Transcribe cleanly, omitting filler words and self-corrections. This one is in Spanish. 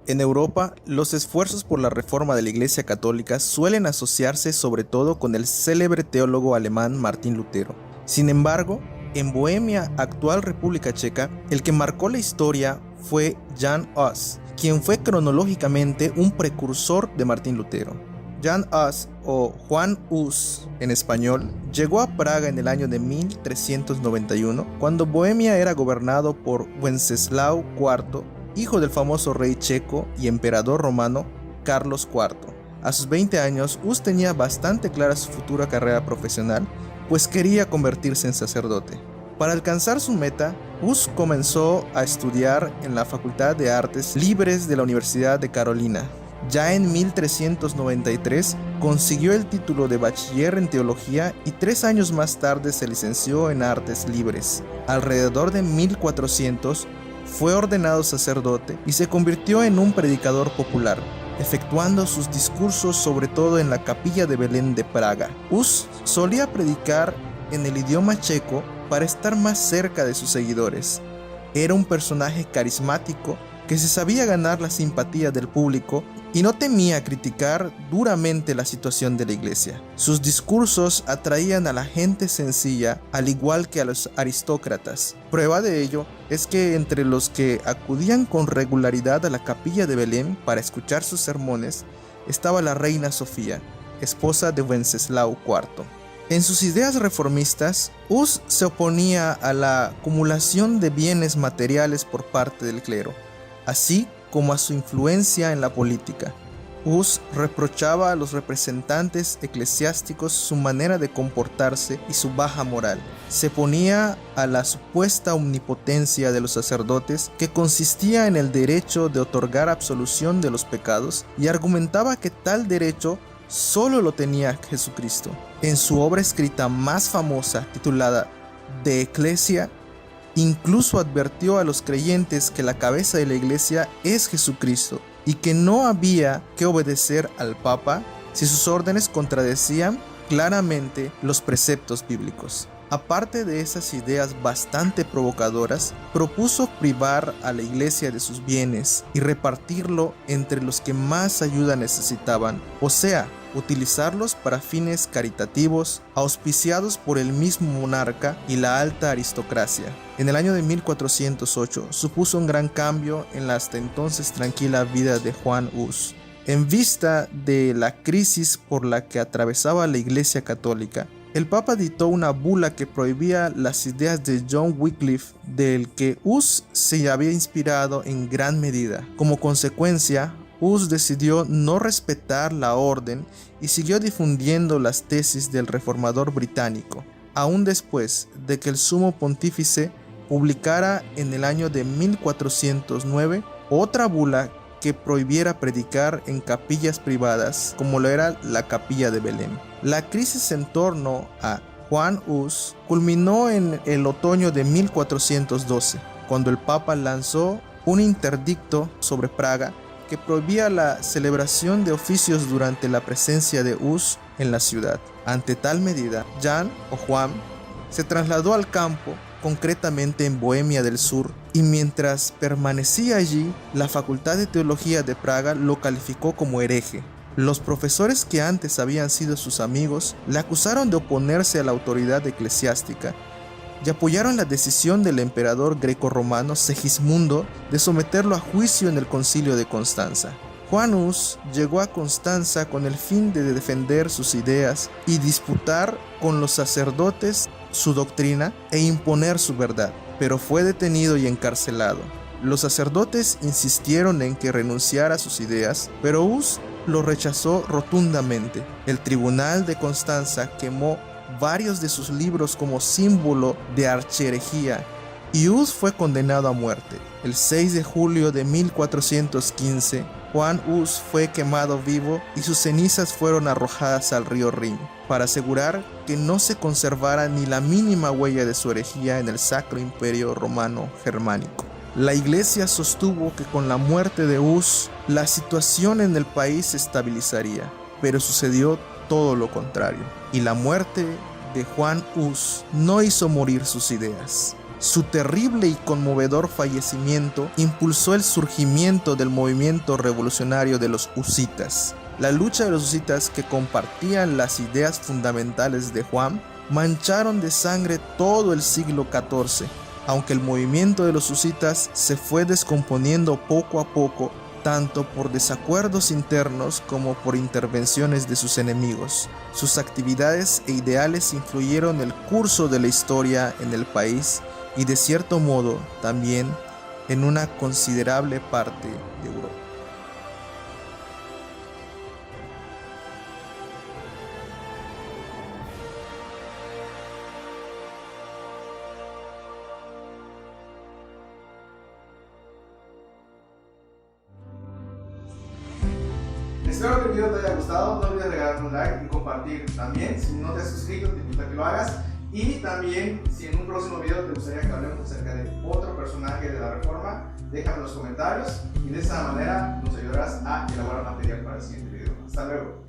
En Europa, los esfuerzos por la reforma de la Iglesia Católica suelen asociarse sobre todo con el célebre teólogo alemán Martín Lutero. Sin embargo, en Bohemia, actual República Checa, el que marcó la historia fue Jan Hus, quien fue cronológicamente un precursor de Martín Lutero. Jan Hus, o Juan Hus en español, llegó a Praga en el año de 1391, cuando Bohemia era gobernado por Wenceslao IV, hijo del famoso rey checo y emperador romano Carlos IV. A sus 20 años, Hus tenía bastante clara su futura carrera profesional, pues quería convertirse en sacerdote. Para alcanzar su meta, Hus comenzó a estudiar en la Facultad de Artes Libres de la Universidad de Carolina. Ya en 1393 consiguió el título de bachiller en teología y 3 años más tarde se licenció en Artes Libres. Alrededor de 1400 fue ordenado sacerdote y se convirtió en un predicador popular, efectuando sus discursos sobre todo en la Capilla de Belén de Praga. Hus solía predicar en el idioma checo para estar más cerca de sus seguidores. Era un personaje carismático que se sabía ganar la simpatía del público y no temía criticar duramente la situación de la iglesia. Sus discursos atraían a la gente sencilla, al igual que a los aristócratas. Prueba de ello es que entre los que acudían con regularidad a la Capilla de Belén para escuchar sus sermones estaba la reina Sofía, esposa de Wenceslao IV. En sus ideas reformistas, Hus se oponía a la acumulación de bienes materiales por parte del clero, así como a su influencia en la política. Hus reprochaba a los representantes eclesiásticos su manera de comportarse y su baja moral. Se oponía a la supuesta omnipotencia de los sacerdotes, que consistía en el derecho de otorgar absolución de los pecados, y argumentaba que tal derecho solo lo tenía Jesucristo. En su obra escrita más famosa, titulada De Ecclesia, incluso advirtió a los creyentes que la cabeza de la iglesia es Jesucristo y que no había que obedecer al Papa si sus órdenes contradecían claramente los preceptos bíblicos. Aparte de esas ideas bastante provocadoras, propuso privar a la iglesia de sus bienes y repartirlo entre los que más ayuda necesitaban, o sea, utilizarlos para fines caritativos, auspiciados por el mismo monarca y la alta aristocracia. En el año de 1408 supuso un gran cambio en la hasta entonces tranquila vida de Juan Hus. En vista de la crisis por la que atravesaba la Iglesia Católica, el Papa dictó una bula que prohibía las ideas de John Wycliffe, del que Hus se había inspirado en gran medida. Como consecuencia, Hus decidió no respetar la orden y siguió difundiendo las tesis del reformador británico, aún después de que el sumo pontífice publicara en el año de 1409 otra bula que prohibiera predicar en capillas privadas, como lo era la Capilla de Belén. La crisis en torno a Juan Hus culminó en el otoño de 1412, cuando el Papa lanzó un interdicto sobre Praga que prohibía la celebración de oficios durante la presencia de Hus en la ciudad. Ante tal medida, Jan o Juan se trasladó al campo, concretamente en Bohemia del Sur, y mientras permanecía allí, la Facultad de Teología de Praga lo calificó como hereje. Los profesores que antes habían sido sus amigos le acusaron de oponerse a la autoridad eclesiástica y apoyaron la decisión del emperador greco-romano Segismundo de someterlo a juicio en el Concilio de Constanza. Juan Hus llegó a Constanza con el fin de defender sus ideas y disputar con los sacerdotes su doctrina e imponer su verdad, pero fue detenido y encarcelado. Los sacerdotes insistieron en que renunciara a sus ideas, pero Hus lo rechazó rotundamente. El tribunal de Constanza quemó varios de sus libros como símbolo de archiherejía y Hus fue condenado a muerte. El 6 de julio de 1415, Juan Hus fue quemado vivo y sus cenizas fueron arrojadas al río Rin, para asegurar que no se conservara ni la mínima huella de su herejía en el Sacro Imperio Romano Germánico. La Iglesia sostuvo que con la muerte de Hus, la situación en el país se estabilizaría, pero sucedió todo lo contrario, y la muerte de Juan Hus no hizo morir sus ideas. Su terrible y conmovedor fallecimiento impulsó el surgimiento del movimiento revolucionario de los husitas. La lucha de los husitas, que compartían las ideas fundamentales de Juan, mancharon de sangre todo el siglo XIV, aunque el movimiento de los husitas se fue descomponiendo poco a poco, tanto por desacuerdos internos como por intervenciones de sus enemigos. Sus actividades e ideales influyeron el curso de la historia en el país y, de cierto modo, también en una considerable parte de Europa. Espero que el video te haya gustado. No olvides regalarme un like y compartir. También, si no te has suscrito, te invito a que lo hagas. Y también, si en un próximo video te gustaría que hablemos acerca de otro personaje de la Reforma, déjame en los comentarios y de esa manera nos ayudarás a elaborar material para el siguiente video. Hasta luego.